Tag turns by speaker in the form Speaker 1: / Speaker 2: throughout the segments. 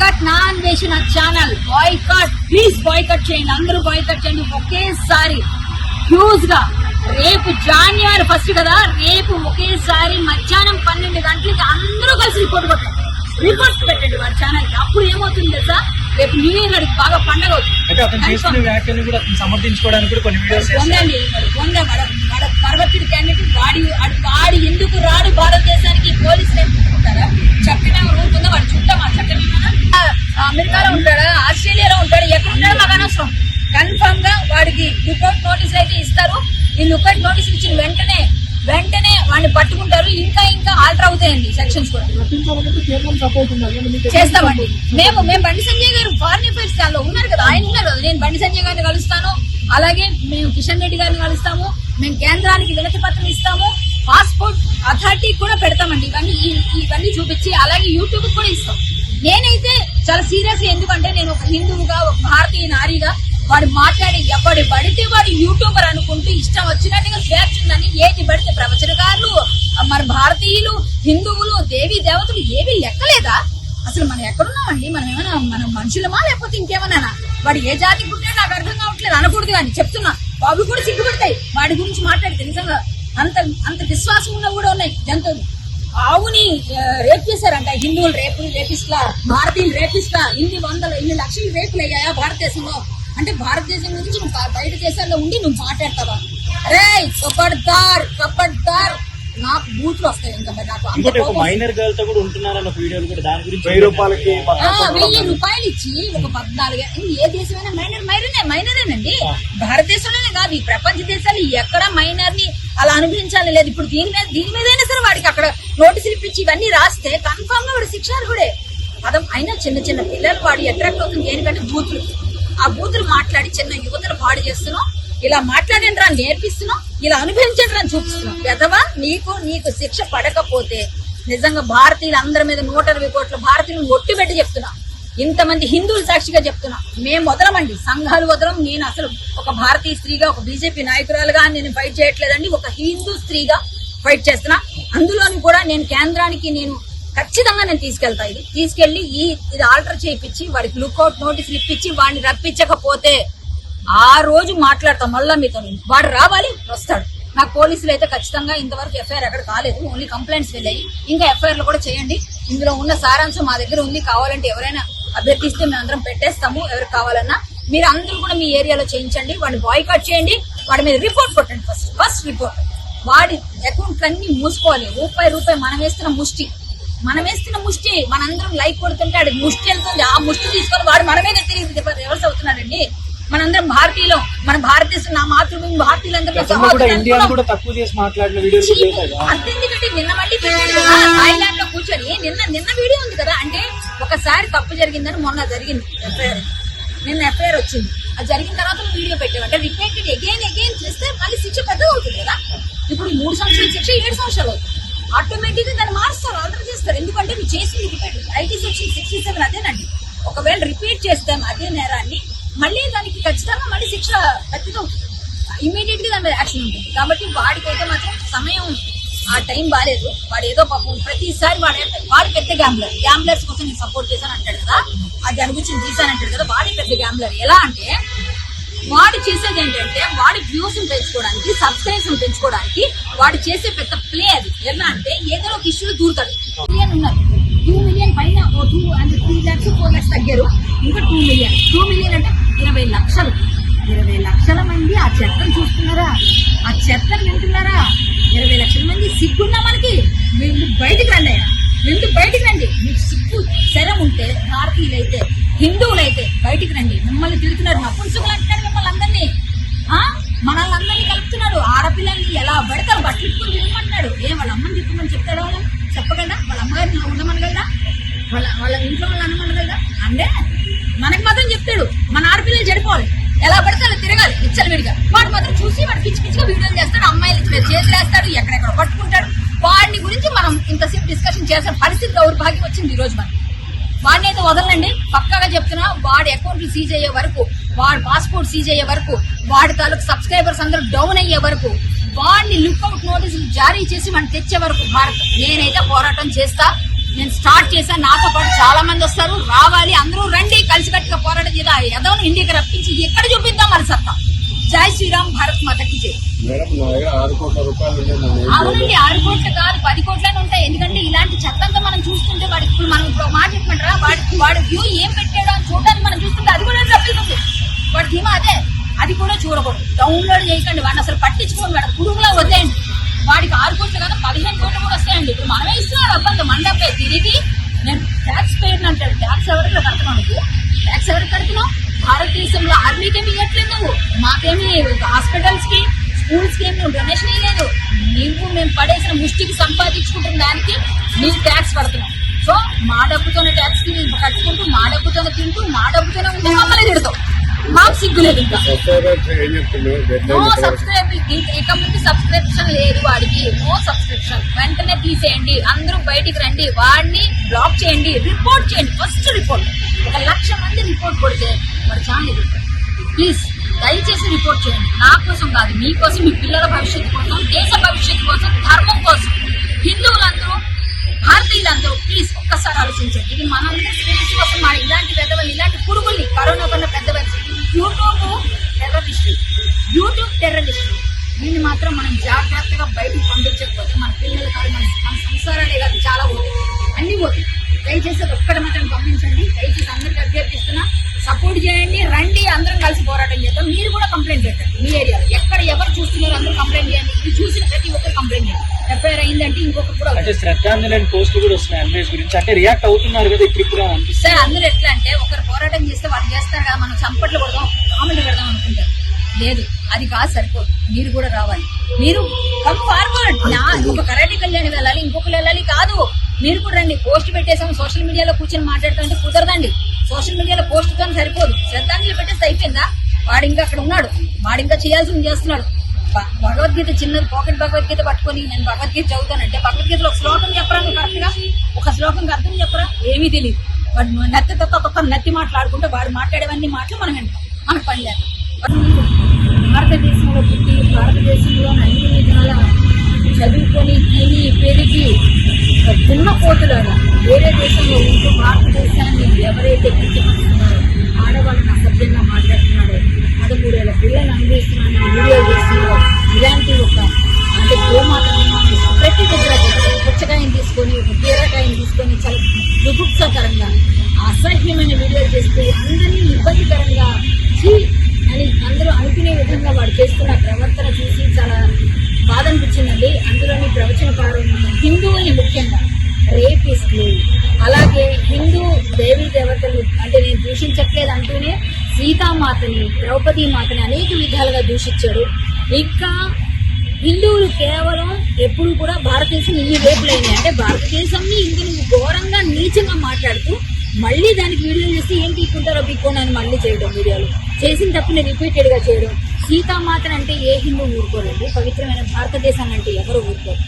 Speaker 1: Boycott నా అన్వేషణ channel boycott, please boycott చేయండి, అందరూ బాయ్కట్ చేయండి ఒకేసారి హ్యూజ్ గా. రేపు జనవరి 1 కదా, రేపు ఒకేసారి మధ్యాహ్నం 12 గంటలకి అందరూ కలిసి రిపోర్ట్ పెట్టండి వాడి ఛానల్ కి. అప్పుడు ఏమవుతుంది తెలుసా, రేపు న్యూ ఇయర్ నాడు బాగా పండగ అవుతుంది.
Speaker 2: సమర్థించుకోవడానికి కూడా కొన్ని వీడియోస్
Speaker 1: పర్వతుడి క్యాండిడేట్ వాడి ఎందుకు రాడు భారతదేశానికి పోలీసులు ఎందుకుంటారా? చట్టమే ఊరుకుందా వాడు చుట్టామా? చట్టమే అమెరికాలో ఉంటాడా, ఆస్ట్రేలియాలో ఉంటాడు, ఎక్కడ ఉంటాడో మాకు అనవసరం. కన్ఫర్మ్ గా వాడికి లుకౌట్ నోటీసులు అయితే ఇస్తారు. ఈ లుకౌట్ నోటీసులు ఇచ్చిన వెంటనే వాడిని పట్టుకుంటారు. ఇంకా ఆల్టర్ అవుతాయండి సెక్షన్స్ కూడా. చేస్తామండి మేము బండి సంజయ్ గారు ఫారిన్ అఫైర్స్ దానిలో ఉన్నారు కదా, ఆయన ఉన్నారు కదా. నేను బండి సంజయ్ గారిని కలుస్తాను, అలాగే మేము కిషన్ రెడ్డి గారిని కలుస్తాము, మేము కేంద్రానికి వినతి పత్రం ఇస్తాము, పాస్పోర్ట్ అథారిటీ కూడా పెడతామండి. ఇవన్నీ చూపించి అలాగే యూట్యూబ్ కూడా ఇస్తాం. నేనైతే చాలా సీరియస్, ఎందుకంటే నేను ఒక హిందువుగా, ఒక భారతీయ నారీగా వాడు మాట్లాడి ఎవడు పడితే వాడు యూట్యూబర్ అనుకుంటూ ఇష్టం వచ్చినట్టుగా స్వేచ్ఛ ఉందని ఏది పడితే ప్రవచనకారులు, మన భారతీయులు, హిందువులు, దేవీ దేవతలు ఏవి లెక్కలేదా? అసలు మనం ఎక్కడున్నామండి? మనం ఏమైనా మనం మనుషులమా లేకపోతే ఇంకేమన్నా? వాడు ఏ జాతి పుట్టినా నాకు అర్థం కావట్లేదు అనకూడదు కానీ చెప్తున్నా. బాబు కూడా సిగ్గుపడతాయి వాడి గురించి మాట్లాడితే. నిజంగా అంత విశ్వాసం ఉన్న కూడా ఉన్నాయి జంతువులు. ఆవుని రేప్ చేశారంట హిందువులు, రేపిస్తా, భారతీయులు రేపిస్తా. ఇన్ని లక్షలు రేపులు అయ్యాయా భారతదేశంలో? అంటే భారతదేశం గురించి నువ్వు బయట దేశాల్లో ఉండి నువ్వు మాట్లాడతావా? అరే కబడ్దార్ నాకు బూట్లు వస్తాయి. ఇంకా నాకు
Speaker 2: మైనర్ గర్ల్ తో కూడా ఉంటున్నారన్న వీడియోలు కూడా దాని గురించి
Speaker 1: 1000 రూపాయలు ఇచ్చి ఒక 14 ఏ దేశమైనా మైనరేనండి. భారతదేశంలోనే కాదు, ఈ ప్రపంచ దేశాలు ఎక్కడ మైనర్ ని అలా అనుభవించాలి లేదు. ఇప్పుడు దీని మీదైనా సరే వాడికి అక్కడ నోటీసులు ఇప్పించి ఇవన్నీ రాస్తే కన్ఫర్మ్ గా వాడు శిక్షార్హుడే. పదం అయినా చిన్న పిల్లలు వాడు అట్రాక్ట్ అవుతుంది దేనికంటే బూతులు. ఆ బూతులు మాట్లాడి చిన్న యువతను పాడు చేస్తున్నాం. ఇలా మాట్లాడండి రా నేర్పిస్తున్నాం, ఇలా అనుభవించండి రా చూపిస్తున్నాం. పెదవా నీకు శిక్ష పడకపోతే నిజంగా భారతీయులందరి మీద 120 కోట్ల భారతీయులను ఒట్టిపెట్టి చెప్తున్నా, ఇంతమంది హిందువులు సాక్షిగా చెప్తున్నా, మేము వదలమండి, సంఘాలు వదలం. నేను అసలు ఒక భారతీయ స్త్రీగా, ఒక బీజేపీ నాయకురాలుగా నేను ఫైట్ చేయట్లేదండి, ఒక హిందూ స్త్రీగా ఫైట్ చేస్తున్నా. అందులోని కూడా నేను కేంద్రానికి ఖచ్చితంగా నేను తీసుకెళ్తా. తీసుకెళ్లి ఇది ఆల్టర్ చేయించి వాడికి లుకౌట్ నోటీసులు ఇప్పించి వాడిని రప్పించకపోతే ఆ రోజు మాట్లాడతాం మళ్ళా మీతో. వాడు రావాలి, వస్తాడు. నాకు పోలీసులు అయితే ఖచ్చితంగా ఇంతవరకు ఎఫ్ఐఆర్ ఎక్కడ కాలేదు, ఓన్లీ కంప్లైంట్స్ వెళ్ళాయి. ఇంకా ఎఫ్ఐఆర్లు కూడా చేయండి. ఇందులో ఉన్న సారాంశం మా దగ్గర ఉంది. కావాలంటే ఎవరైనా అభ్యర్థిస్తే మేము అందరం పెట్టేస్తాము. ఎవరికి కావాలన్నా మీరు అందరూ కూడా మీ ఏరియాలో చేయించండి. వాడిని బాయ్కాట్ చేయండి, వాడి మీద రిపోర్ట్ కొట్టండి. First report. వాడి అకౌంట్లన్నీ మూసుకోవాలి. రూపాయి మనం వేస్తున్న ముష్టి మనందరం లైక్ కొడుతుంటే ఆడికి ముష్టి వెళ్తుంది. ఆ ముష్టి తీసుకొని వాడు మన మీద తిరిగి రివర్స్ అవుతున్నాడండి. మనందరం భారతీయులు, మన భారతదేశం నా మాతృభూమి, భారతీయులందరూ అంతెందుకంటే నిన్న మళ్ళీ థాయిలాండ్ లో కూర్చొని నిన్న వీడియో ఉంది కదా. అంటే ఒకసారి తప్పు జరిగిందని మొన్న జరిగింది ఎఫ్ఐఆర్, నిన్న ఎఫ్ఐఆర్ వచ్చింది. అది జరిగిన తర్వాత వీడియో పెట్టామంటే రిపీటెడ్ అగైన్ చేస్తే మళ్ళీ శిక్ష పెద్దగా అవుతుంది కదా. ఇప్పుడు 3 సంవత్సరాల శిక్ష 7 సంవత్సరాలు అవుతుంది. ఆటోమేటిక్ గా దాన్ని మారుస్తారు, ఆల్టర్ చేస్తారు. ఎందుకంటే నువ్వు చేసింది రిపీట్. ఐటీ సెక్షన్ 67 అదేనండి. ఒకవేళ రిపీట్ చేస్తాం అదే నేరాన్ని, మళ్ళీ దానికి ఖచ్చితంగా మళ్ళీ శిక్ష పెద్దగా ఇమీడియట్ గా దాని మీద యాక్షన్ ఉంటుంది. కాబట్టి వాడికైతే మాత్రం సమయం, ఆ టైం బాగాలేదు. వాడు ఏదో పాపం ప్రతిసారి వాడు పెద్ద గ్యాంబ్లర్స్ కోసం నేను సపోర్ట్ చేశాను అంటాడు కదా, అది దాని గురించి తీసానంటాడు కదా. వాడి పెద్ద గ్యాంబ్లర్. ఎలా అంటే వాడు చేసేది ఏంటంటే వాడి వ్యూస్ పెంచుకోవడానికి, సబ్స్క్రైబ్స్ పెంచుకోవడానికి వాడు చేసే పెద్ద ప్లే అది. ఎలా అంటే ఏదో ఒక ఇష్యూలో దూరుతాడు. 2 మిలియన్ పైన 2 lakhs 4 lakhs తగ్గారు. ఇంకా 2 మిలియన్ అంటే 20 లక్షలు. 20 లక్షల మంది ఆ చెత్తను చూస్తున్నారా, ఆ చెత్తను వింటున్నారా? 20 లక్షల మంది సిగ్గున్నా మనకి? వీళ్ళు బయటికి రండి, మీకు సిగ్గు శరం ఉంటే భారతీయులైతే, హిందువులైతే బయటికి రండి. మిమ్మల్ని తిడుతున్నారు, నపుంసకులు అంటున్నారు మిమ్మల్ని అందరినీ. మనల్ని అందరినీ కలుపుతున్నాడు. ఆడపిల్లల్ని ఎలా పడతారు బట్టలుకొని తిరగమంటున్నాడు. వాళ్ళ అమ్మని తిప్పమని చెప్తాడు? వాళ్ళని చెప్పగలరా? వాళ్ళ అమ్మగారిని ఉండమనగలరా? వాళ్ళ ఇంట్లో వాళ్ళు అనమనగలరా? అంటే మనకి మాత్రం చెప్తాడు మన ఆడపిల్లలు చెడిపోవాలి, ఎలా పడితే అలా తిరగాలి విచ్చలవిడిగా. వాడు మాత్రం చూసి వాడు పిచ్చిగా వీడియోలు చేస్తాడు, అమ్మాయిలు చేతులు వేస్తాడు, ఎక్కడెక్కడ పట్టుకుంటాడు. వాడిని గురించి మనం ఇంతసేపు డిస్కషన్ చేసిన పరిస్థితి దౌర్భాగ్యం వచ్చింది ఈ రోజు మనకి. వాడిని అయితే వదలండి, పక్కాగా చెప్తున్నా. వాడి అకౌంట్లు సీజ్ అయ్యే వరకు, వాడి పాస్పోర్ట్ సీజ్ అయ్యే వరకు, వాడి తాలూకు సబ్స్క్రైబర్స్ అందరూ డౌన్ అయ్యే వరకు, వాడిని లుక్అవుట్ నోటీసులు జారీ చేసి మనం తెచ్చే వరకు నేనైతే పోరాటం చేస్తా. నేను స్టార్ట్ చేశాను, నాతో పాటు చాలా మంది వస్తారు, రావాలి. ఎక్కడ చూపిద్దాం మన సత్తా. జై శ్రీరామ్, భారత్ మాతకి జై.
Speaker 3: మేడం నా దగ్గర 6 కోట్ల రూపాయలు ఉండే నన్ను ఏం
Speaker 1: అవునండి, 6 కోట్లు కాదు 10 కోట్లనే ఉంటాయి. ఎందుకంటే ఇలాంటి చెత్తంతా మనం చూస్తుంటే వాడి ఇప్పుడు మనం ఇప్పుడు మాట చెప్పమంటారా, వాడి వ్యూ ఏం పెట్టాడో అని చూడడానికి మనం చూస్తుంటే అది కూడా తప్పిస్తుంది. వాడి ధీమా అదే, అది కూడా చూడకూడదు. డౌన్లోడ్ చేయకండి, వాడిని అసలు పట్టించుకోండి. వాడు పురుగులా వద్దేయండి. వాడికి 6 కోట్లు కదా 15 కోట్లు కూడా వస్తాయండి. ఇప్పుడు మనమే ఇస్తున్నాడు అబ్బంది మండపే తిరిగి. నేను ట్యాక్స్ పేరు అంటాడు. ట్యాక్స్ ఎవరికి కడుతున్నావు నువ్వు? ట్యాక్స్ ఎవరికి కడుతున్నావు? భారతదేశంలో ఆర్మీకేమి ఇవ్వట్లేదు నువ్వు, మాకేమి హాస్పిటల్స్ కి స్కూల్స్ కి ఏమి డొనేషన్ ఇవ్వలేదు. నీవు మేము పడేసిన ముష్టికి సంపాదించుకుంటున్న దానికి నీవు ట్యాక్స్ కడుతున్నావు. సో మా డబ్బుతోనే ట్యాక్స్ కట్టుకుంటూ మా డబ్బుతోనే తింటూ మా డబ్బుతోనే ఉంటే మమ్మల్ని తిడతావు. మాకు సిగ్గులేదు. ఇంకా
Speaker 3: సబ్స్క్రైబర్స్ ఏం చెప్తున్నారు?
Speaker 1: నో సబ్స్క్రైబ్, ఇక ముందు సబ్స్క్రిప్షన్ లేదు వాడికి. నో సబ్స్క్రిప్షన్, వెంటనే తీసేయండి. అందరూ బయటికి రండి, వాడిని బ్లాక్ చేయండి, రిపోర్ట్ చేయండి. ఫస్ట్ రిపోర్ట్ 1,00,000 మంది రిపోర్ట్ కొడితే వాడు ఛానల్ ప్లీజ్ దయచేసి రిపోర్ట్ చేయండి. నా కోసం కాదు, మీకోసం, మీ పిల్లల భవిష్యత్తు కోసం, దేశ భవిష్యత్తు కోసం, ధర్మం కోసం. హిందువులందరూ భారతీయులందరూ ప్లీజ్ ఒక్కసారి ఆలోచించండి. ఇది మనందరి శ్రేయస్సు కోసం. ఇలాంటి పెద్దవాళ్ళు, ఇలాంటి పురుగుల్ని, కరోనా కన్నా పెద్దవాళ్ళు, యూట్యూబ్ టెర్రరిస్ట్ దీన్ని మాత్రం మనం జాగ్రత్తగా బయటకు పంపించకపోతే మన పిల్లలు కాదు, మన సంసారాలే కాదు, చాలా పోతాయి, అన్ని పోతాయి. దయచేసి ఒక్కటి మాత్రం గమనించండి. దయచేసి అందరికి అభ్యర్థిస్తున్నా, సపోర్ట్ చేయండి. రండి, అందరం కలిసి పోరాటం చేద్దాం. మీరు కూడా కంప్లైంట్ పెట్టండి. మీ ఏరియాలో ఎక్కడ ఎవరు చూస్తున్నారో అందరూ కంప్లైంట్ చేయండి. ఇది చూసిన ప్రతి ఒక్కరు కంప్లైంట్ చేయండి. ఎఫ్ఐఆర్ అయిందంటే ఇంకొకరు కూడా
Speaker 2: అంటే శ్రద్ధాంజలి పోస్టులు కూడా వస్తున్నాయి అన్వేష్ గురించి. అంటే రియాక్ట్ అవుతున్నారు కదా ఇప్పుడు అనిపిస్తుంది.
Speaker 1: సార్ అందరూ ఎట్లా అంటే ఒకరు పోరాటం చేస్తే వాళ్ళు చేస్తారు కదా, మనం చంపట్లు కొడదాం, కామెంట్ పెడదాం అనుకుంటారు. లేదు, అది కాదు, సరిపోదు. మీరు కూడా రావాలి. మీరు కమ్ ఫార్వర్డ్. ఒక కరాటే కళ్యాణి వెళ్ళాలి, ఇంకొకరు వెళ్ళాలి కాదు. మీరు కూడా రండి. పోస్ట్ పెట్టేసాం, సోషల్ మీడియాలో కూర్చొని మాట్లాడుతుంటే కుదరదండి. సోషల్ మీడియాలో పోస్ట్ తో సరిపోదు. శ్రద్ధాంజలి పెట్టేస్తే అయిపోయిందా? వాడు ఇంకా అక్కడ ఉన్నాడు, వాడు ఇంకా చేయాల్సింది చేస్తున్నాడు. భగవద్గీత చిన్నది పాకెట్ భగవద్గీత పట్టుకొని నేను భగవద్గీత చదువుతానంటే భగవద్గీతలో ఒక శ్లోకం చెప్పరా, నువ్వు కరెక్ట్ గా ఒక శ్లోకం అర్థం చెప్పరా? ఏమీ తెలియదు. వాడు నత్తి తొక్క నత్తి మాట్లాడుకుంటే వాడు మాట్లాడేవన్నీ మాటలు మనం వింటాం. మనకు పని లేదు. భారతదేశంలో పుట్టి భారతదేశంలో అన్ని విధాల చదువుకొని తిని పెరిగి దున్నపోతులాగా వేరే దేశంలో ఉంటూ భారతదేశాన్ని ఎవరైతే కించపరుస్తున్నారో, ఆడవాళ్ళని అసభ్యంగా మాట్లాడుతున్నాడో, 13 పిల్లలు అనుభవిస్తున్నాడని వీడియో చేస్తున్నారో, ఇలాంటి ఒక అంటే గోమాత ప్రతి దగ్గర పుచ్చకాయని తీసుకొని ఒక బీరకాయని తీసుకొని చాలా దుగుప్సకరంగా అసహ్యమైన వీడియో చేస్తూ అందరినీ ఇబ్బందికరంగా అని అందరూ అనుకునే విధంగా వాడు చేస్తున్న ప్రవర్తన చూసి చాలా బాధ అనిపించిందండి. అందులోని ప్రవచనకారు హిందువుని ముఖ్యంగా రేపిస్టులు, అలాగే హిందూ దేవీ దేవతలు అంటే నేను దూషించట్లేదు అంటూనే సీతామాతని, ద్రౌపదీ మాతని అనేక విధాలుగా దూషించాడు. ఇంకా హిందువులు కేవలం ఎప్పుడు కూడా భారతదేశం ఇన్ని రేపులైనాయి అంటే భారతదేశంని హిందువులు ఘోరంగా నీచంగా మాట్లాడుతూ మళ్ళీ దానికి వీడియోలు చేసి ఏం పీక్కుంటారో పీక్కోండి అని మళ్ళీ చేయడం, వీడియోలు చేసిన తప్పుని రిపీటెడ్ గా చేయడం. సీతామాతను అంటే ఏ హిందూ ఊరుకోరండి, పవిత్రమైన భారతదేశాన్ని అంటే ఎవరు ఊరుకోరు.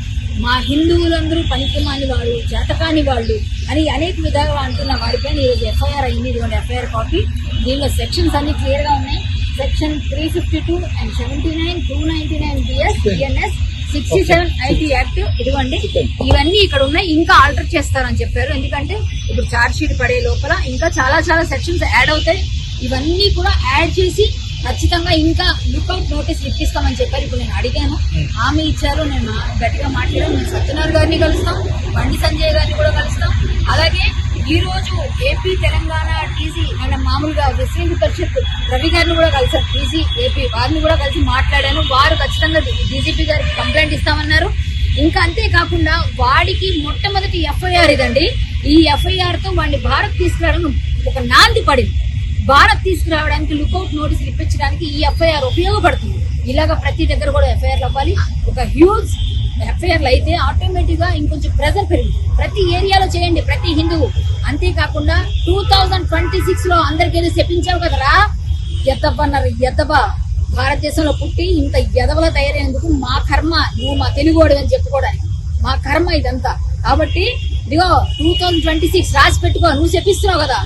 Speaker 1: మా హిందువులందరూ పనికిమాని వాళ్ళు, చేతకాని వాళ్ళు అని అనేక విధాలుగా అంటున్న వాడిపైన ఈరోజు ఎఫ్ఐఆర్ అయింది. ఇదిగోండి ఎఫ్ఐఆర్ కాపీ. దీనిలో సెక్షన్స్ అన్ని క్లియర్ గా ఉన్నాయి. Section 352 and 79, 299 BS, BNS, 67 IT act ఇదిగోండి. ఇవన్నీ ఇక్కడ ఉన్నాయి. ఇంకా ఆల్టర్ చేస్తారని చెప్పారు. ఎందుకంటే ఇప్పుడు ఛార్జ్ షీట్ పడే లోపల ఇంకా చాలా సెక్షన్స్ యాడ్ అవుతాయి. ఇవన్నీ కూడా యాడ్ చేసి ఖచ్చితంగా ఇంకా లుక్అవుట్ నోటీస్ ఇప్పిస్తామని చెప్పారు. ఇప్పుడు నేను అడిగాను, హామీ ఇచ్చారు. నేను గట్టిగా మాట్లాడాను. నేను సత్యనారాయణ గారిని కలుస్తాం, బండి సంజయ్ గారిని కూడా కలుస్తాం. అలాగే ఈ రోజు ఏపీ తెలంగాణ టీసీ అండ్ మామూలుగా శ్రీ పరిషత్ రవి గారిని కూడా కలిసారు. టీసీ ఏపీ వారిని కూడా కలిసి మాట్లాడాను. వారు ఖచ్చితంగా డీజీపీ గారికి కంప్లైంట్ ఇస్తామన్నారు. ఇంకా అంతేకాకుండా వాడికి మొట్టమొదటి ఎఫ్ఐఆర్ ఇదండి. ఈ ఎఫ్ఐఆర్ తో వాడిని భారత్ తీసుకురావడం ఒక నాంది పడింది. భారత్ తీసుకురావడానికి లుకౌట్ నోటీసులు ఇప్పించడానికి ఈ ఎఫ్ఐఆర్ ఉపయోగపడుతుంది. ఇలాగా ప్రతి దగ్గర కూడా ఎఫ్ఐఆర్లు అవ్వాలి. ఒక హ్యూజ్ ఎఫ్ఐఆర్లు అయితే ఆటోమేటిక్ గా ఇంకొంచెం ప్రెజర్ పెరుగుతుంది. ప్రతి ఏరియాలో చేయండి, ప్రతి హిందువు. అంతేకాకుండా 2026 లో అందరికి ఏదో చెప్పించావు కదరా, ఎద్దబ్బన్నారు. ఎద్దబా భారతదేశంలో పుట్టి ఇంత ఎదవలా తయారైనందుకు మా కర్మ, నువ్వు మా తెలుగువాడు అని చెప్పుకోవడానికి మా కర్మ ఇదంతా. కాబట్టి ఇదిగో 2026 రాసి పెట్టుకో. నువ్వు చెప్పిస్తున్నావు కదా,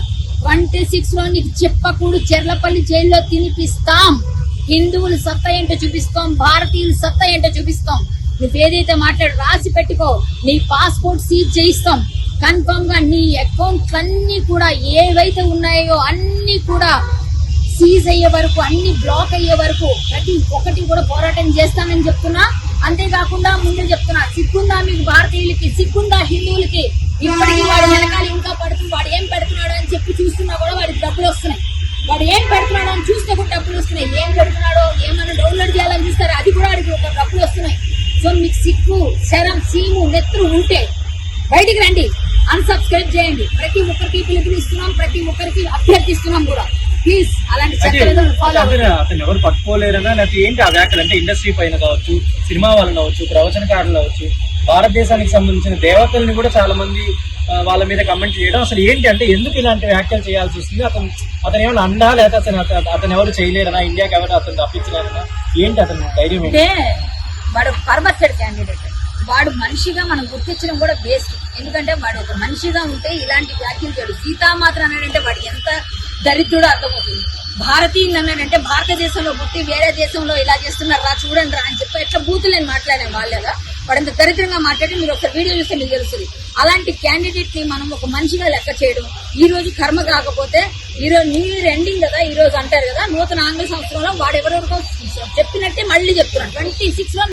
Speaker 1: 26 లో నీకు చెప్పకూడదు చెర్లపల్లి జైల్లో తినిపిస్తాం. హిందువుల సత్తా ఏంటో చూపిస్తాం, భారతీయుల సత్తా ఏంటో చూపిస్తాం. నువ్వేదైతే మాట్లాడు రాసి పెట్టుకో. నీ పాస్పోర్ట్ సీజ్ చేయిస్తాం. కన్ఫర్మ్ గా నీ అకౌంట్లన్నీ కూడా ఏవైతే ఉన్నాయో అన్ని కూడా సీజ్ అయ్యే వరకు, అన్ని బ్లాక్ అయ్యే వరకు ప్రతి ఒక్కటి కూడా పోరాటం చేస్తానని చెప్తున్నా. అంతేకాకుండా ముందే చెప్తున్నా, సిగ్గుందా మీకు భారతీయులకి, సిగ్గుందా హిందువులకి? ఇప్పటికీ వాడు వెనకాల ఇంకా పడుతుంది, వాడు ఏం పెడుతున్నాడు అని చెప్పి చూస్తున్నా కూడా వాడికి డబ్బులు వస్తున్నాయి. వాడు ఏం పెడుతున్నాడు అని చూస్తే కూడా డబ్బులు వస్తున్నాయి. ఏం పెడుతున్నాడో ఏమైనా డౌన్లోడ్ చేయాలని చూస్తారు, అది కూడా వాడికి ఒక డబ్బులు వస్తున్నాయి. సో మీకు సిగ్గు, శరం, సీము, నెత్తురు ఉంటే బయటికి రండి, అన్సబ్స్క్రైబ్ చేయండి. ప్రతి ఒక్కరికి పిలుపునిస్తున్నాం, ప్రతి ఒక్కరికి అభ్యర్థిస్తున్నాం కూడా. ప్లీజ్ అలాంటి చర్చలను ఫాలో అవ్వండి.
Speaker 2: అతను ఎవరు పట్టుకోలేరనా, లేకపోతే ఏంటి ఆ వ్యాఖ్యలు? అంటే ఇండస్ట్రీ పైన కావచ్చు, సినిమా వాళ్ళని కావచ్చు, ప్రవచనకారులు కావచ్చు, భారతదేశానికి సంబంధించిన దేవతల్ని కూడా చాలా మంది వాళ్ళ మీద కమెంట్ చేయడం, అసలు ఏంటి అంటే ఎందుకు ఇలాంటి వ్యాఖ్యలు చేయాల్సి వస్తుంది? అతను ఏమైనా అండా, లేకపోతే అతను ఎవరు చేయలేరనా, ఇండియాకి ఎవరు అతను తప్పించలేరనా, ఏంటి అతను ధైర్యం?
Speaker 1: అంటే వాడు పర్వర్టెడ్ క్యాండిడేట్, వాడు మనిషిగా మనం గుర్తించడం కూడా బేస్ట్. ఎందుకంటే వాడు ఒక మనిషిగా ఉంటే ఇలాంటి వ్యాఖ్యలు చేయడు. సీతామాత్ర అన్నాడంటే వాడు ఎంత దరిద్రుడో అర్థమవుతుంది. భారతీయులు అన్నాడంటే భారతదేశంలో పుట్టి వేరే దేశంలో ఇలా చేస్తున్నారు రా చూడండి రా అని చెప్పి ఎట్లా బూతులని మాట్లాడే వాళ్ళగా వాడు ఎంత దరిద్రంగా మాట్లాడి మీరు ఒకసారి వీడియో చూస్తే మీకు తెలుస్తుంది. అలాంటి క్యాండిడేట్ ని మనం ఒక మనిషిగా లెక్క చేయడం ఈ రోజు కర్మ కాకపోతే, ఈ రోజు న్యూ ఇయర్ ఎండింగ్ కదా, ఈ రోజు అంటారు కదా, నూతన ఆంగ్ల సంవత్సరంలో వాడు ఎవరెవరికో చెప్పినట్టే మళ్ళీ చెప్తున్నాడు. 26 లో